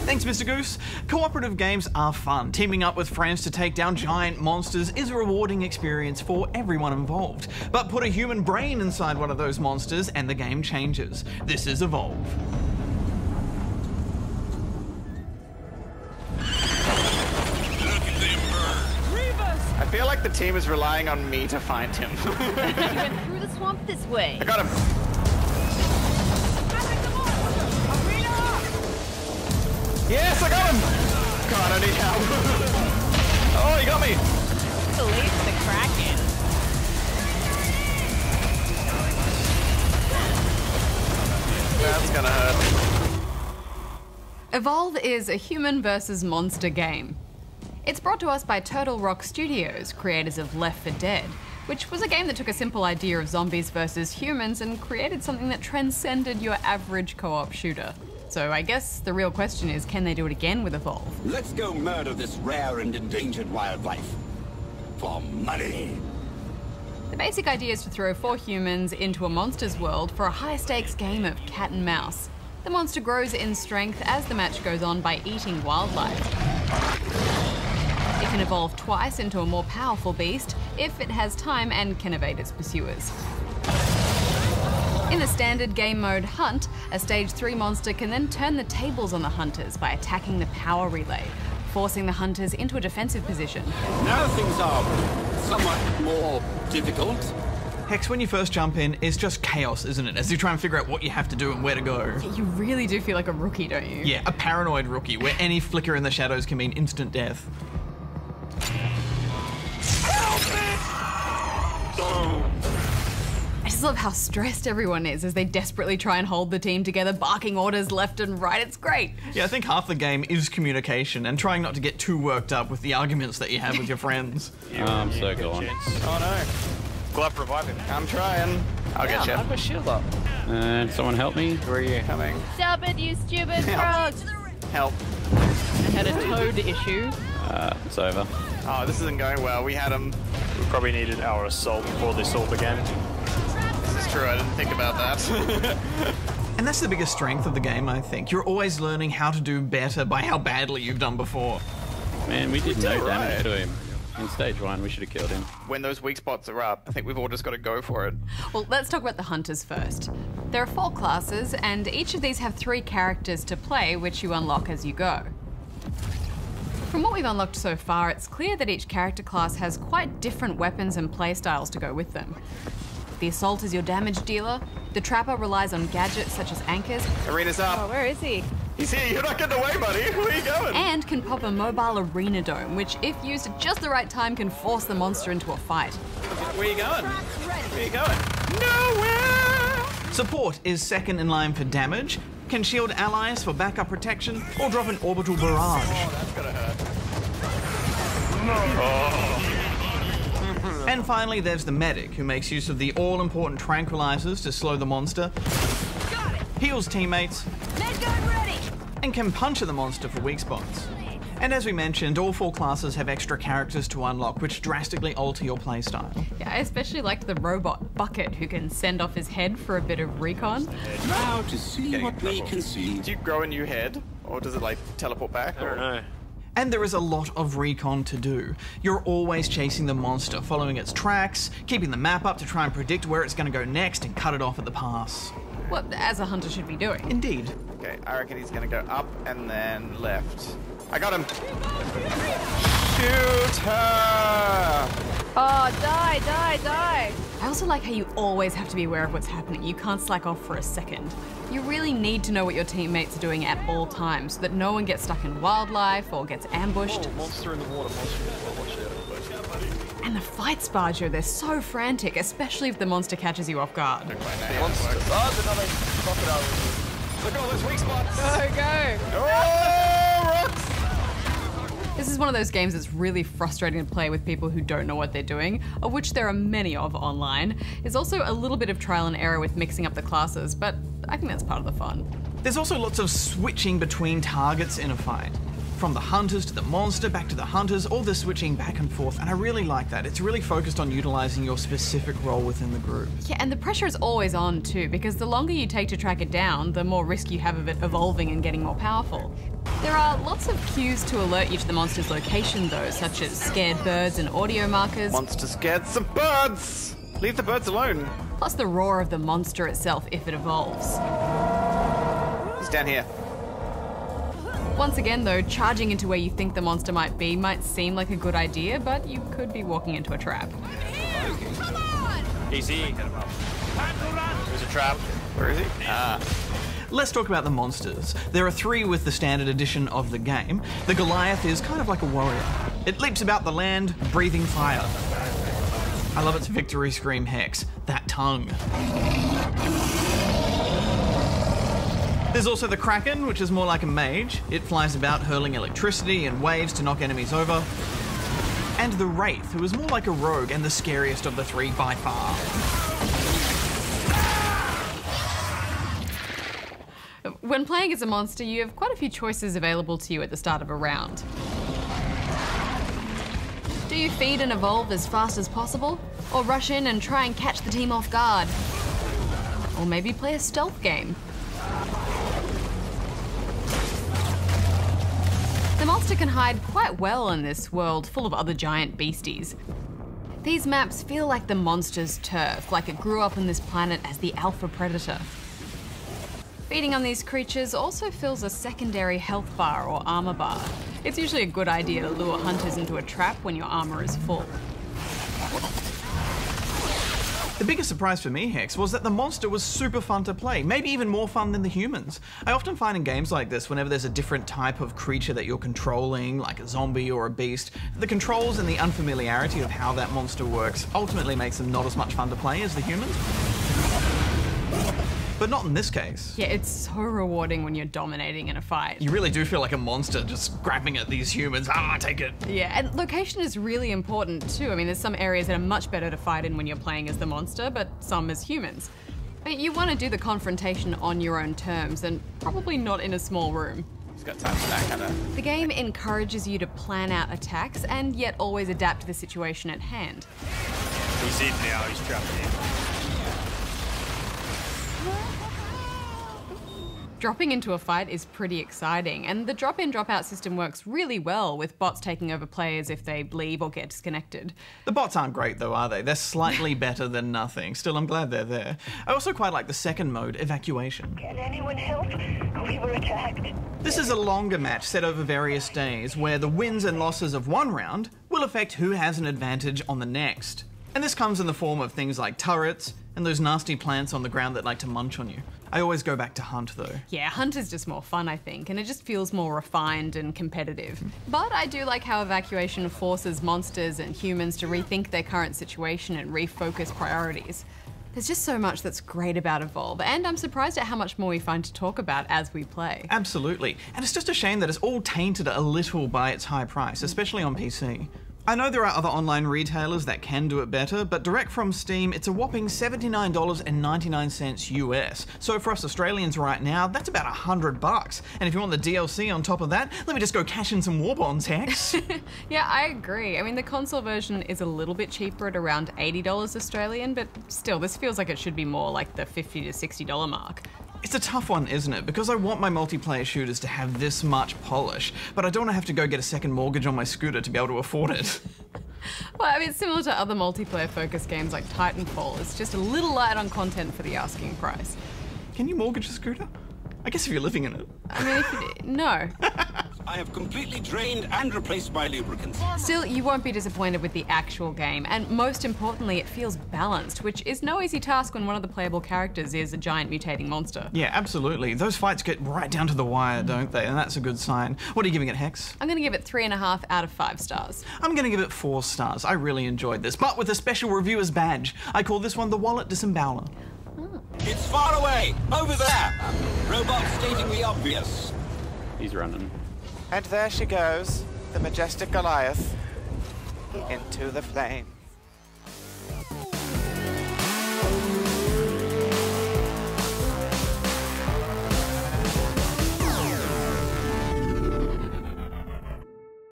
Thanks, Mr. Goose. Cooperative games are fun. Teaming up with friends to take down giant monsters is a rewarding experience for everyone involved. But put a human brain inside one of those monsters and the game changes. This is Evolve. I feel like the team is relying on me to find him. He went through the swamp this way. I got him. Yes, I got him! God, I need help. Oh, he got me! Release the Kraken. That's gonna hurt. Evolve is a human versus monster game. It's brought to us by Turtle Rock Studios, creators of Left 4 Dead, which was a game that took a simple idea of zombies versus humans and created something that transcended your average co-op shooter. So I guess the real question is, can they do it again with Evolve? Let's go murder this rare and endangered wildlife. For money. The basic idea is to throw 4 humans into a monster's world for a high-stakes game of cat and mouse. The monster grows in strength as the match goes on by eating wildlife. It can evolve twice into a more powerful beast if it has time and can evade its pursuers. In the standard game mode Hunt, a stage 3 monster can then turn the tables on the hunters by attacking the power relay, forcing the hunters into a defensive position. Now things are somewhat more difficult. Hex, when you first jump in, it's just chaos, isn't it? As you try and figure out what you have to do and where to go. You really do feel like a rookie, don't you? Yeah, a paranoid rookie, where any flicker in the shadows can mean instant death. I just love how stressed everyone is as they desperately try and hold the team together, barking orders left and right. It's great. Yeah, I think half the game is communication and trying not to get too worked up with the arguments that you have with your friends. I'm so gone. Oh no. Glove revive him. I'm trying. I'll get you. I have a shield up. And someone help me? Where are you coming? Stop it, you stupid frogs. Help. I had a toad issue. It's over. Oh, this isn't going well. We had him. We probably needed our assault before this all began. This is true. I didn't think about that. And that's the biggest strength of the game, I think. You're always learning how to do better by how badly you've done before. Man, we did no did damage right. to him. In stage 1, we should have killed him. When those weak spots are up, I think we've all just got to go for it. Well, let's talk about the hunters first. There are 4 classes, and each of these have 3 characters to play, which you unlock as you go. From what we've unlocked so far, it's clear that each character class has quite different weapons and playstyles to go with them. The Assault is your damage dealer, the Trapper relies on gadgets such as anchors, Arena's up. Oh, where is he? He's here. You're not getting away, buddy. Where are you going? and can pop a mobile arena dome, which if used at just the right time can force the monster into a fight. Where are you going? Where are you going? Nowhere! Support is second in line for damage, can shield allies for backup protection, or drop an orbital barrage. Oh, that's gonna hurt. And finally, there's the medic, who makes use of the all-important tranquilizers to slow the monster, heals teammates, and can puncture the monster for weak spots. And as we mentioned, all 4 classes have extra characters to unlock, which drastically alter your playstyle. Yeah, I especially liked the robot Bucket, who can send off his head for a bit of recon. Now to see Getting what in we trouble. can see. Do you grow a new head? Or does it, like, teleport back? I don't know. And there is a lot of recon to do. You're always chasing the monster, following its tracks, keeping the map up to try and predict where it's going to go next and cut it off at the pass. What, as a hunter should be doing. Indeed. Okay, I reckon he's gonna go up and then left. I got him! Shoot her! Oh, die, die, die. I also like how you always have to be aware of what's happening. You can't slack off for a second. You really need to know what your teammates are doing at all times so that no one gets stuck in wildlife or gets ambushed. Monster in the water, monster in the water. Watch out. And the fights, Barjo, they're so frantic, especially if the monster catches you off guard. Monster. Oh, there's another crocodile. Look at all those weak spots! Go, go. Oh, rocks! This is one of those games that's really frustrating to play with people who don't know what they're doing, of which there are many of online. There's also a little bit of trial and error with mixing up the classes, but I think that's part of the fun. There's also lots of switching between targets in a fight. From the hunters to the monster, back to the hunters, all the switching back and forth, and I really like that. It's really focused on utilizing your specific role within the group. Yeah, and the pressure is always on too, because the longer you take to track it down, the more risk you have of it evolving and getting more powerful. There are lots of cues to alert you to the monster's location though, such as scared birds and audio markers. Monster scared some birds! Leave the birds alone. Plus the roar of the monster itself if it evolves. He's down here. Once again though, charging into where you think the monster might be might seem like a good idea, but you could be walking into a trap. Easy. There's a trap. Where is he? Ah. Let's talk about the monsters. There are 3 with the standard edition of the game. The Goliath is kind of like a warrior. It leaps about the land, breathing fire. I love its victory scream, Hex. That tongue. There's also the Kraken, which is more like a mage. It flies about hurling electricity and waves to knock enemies over. And the Wraith, who is more like a rogue and the scariest of the 3 by far. When playing as a monster, you have quite a few choices available to you at the start of a round. Do you feed and evolve as fast as possible? Or rush in and try and catch the team off guard? Or maybe play a stealth game? The monster can hide quite well in this world full of other giant beasties. These maps feel like the monster's turf, like it grew up on this planet as the alpha predator. Feeding on these creatures also fills a secondary health bar or armor bar. It's usually a good idea to lure hunters into a trap when your armor is full. The biggest surprise for me, Hex, was that the monster was super fun to play, maybe even more fun than the humans. I often find in games like this, whenever there's a different type of creature that you're controlling, like a zombie or a beast, the controls and the unfamiliarity of how that monster works ultimately makes them not as much fun to play as the humans. But not in this case. Yeah, it's so rewarding when you're dominating in a fight. You really do feel like a monster just grabbing at these humans. Take it. Yeah, and location is really important too. I mean, there's some areas that are much better to fight in when you're playing as the monster, but some as humans. But you want to do the confrontation on your own terms, and probably not in a small room. He's got time for that kind of... The game encourages you to plan out attacks, and yet always adapt to the situation at hand. He's in now, he's trapped in. Dropping into a fight is pretty exciting, and the drop-in, drop-out system works really well, with bots taking over players if they leave or get disconnected. The bots aren't great though, are they? They're slightly better than nothing. Still, I'm glad they're there. I also quite like the second mode, Evacuation. Can anyone help? We were attacked. This is a longer match set over various days, where the wins and losses of one round will affect who has an advantage on the next. And this comes in the form of things like turrets, and those nasty plants on the ground that like to munch on you. I always go back to Hunt though. Yeah, Hunt is just more fun, I think, and it just feels more refined and competitive. But I do like how Evacuation forces monsters and humans to rethink their current situation and refocus priorities. There's just so much that's great about Evolve, and I'm surprised at how much more we find to talk about as we play. Absolutely, and it's just a shame that it's all tainted a little by its high price, especially on PC. I know there are other online retailers that can do it better, but direct from Steam, it's a whopping $79.99 US. So for us Australians right now, that's about $100. And if you want the DLC on top of that, let me just go cash in some war bonds, Hex. Yeah, I agree. I mean, the console version is a little bit cheaper at around $80 Australian, but still, this feels like it should be more like the $50 to $60 mark. It's a tough one, isn't it? Because I want my multiplayer shooters to have this much polish, but I don't want to have to go get a second mortgage on my scooter to be able to afford it. Well, I mean, it's similar to other multiplayer-focused games like Titanfall. It's just a little light on content for the asking price. Can you mortgage a scooter? I guess if you're living in it. I mean, no. I have completely drained and replaced my lubricants. Still, you won't be disappointed with the actual game, and most importantly, it feels balanced, which is no easy task when one of the playable characters is a giant mutating monster. Yeah, absolutely. Those fights get right down to the wire, don't they? And that's a good sign. What are you giving it, Hex? I'm going to give it 3.5 out of 5 stars. I'm going to give it 4 stars. I really enjoyed this, but with a special reviewer's badge. I call this one the Wallet Disemboweler. It's far away! Over there! Robot stating the obvious. He's running. And there she goes, the majestic Goliath, into the flame.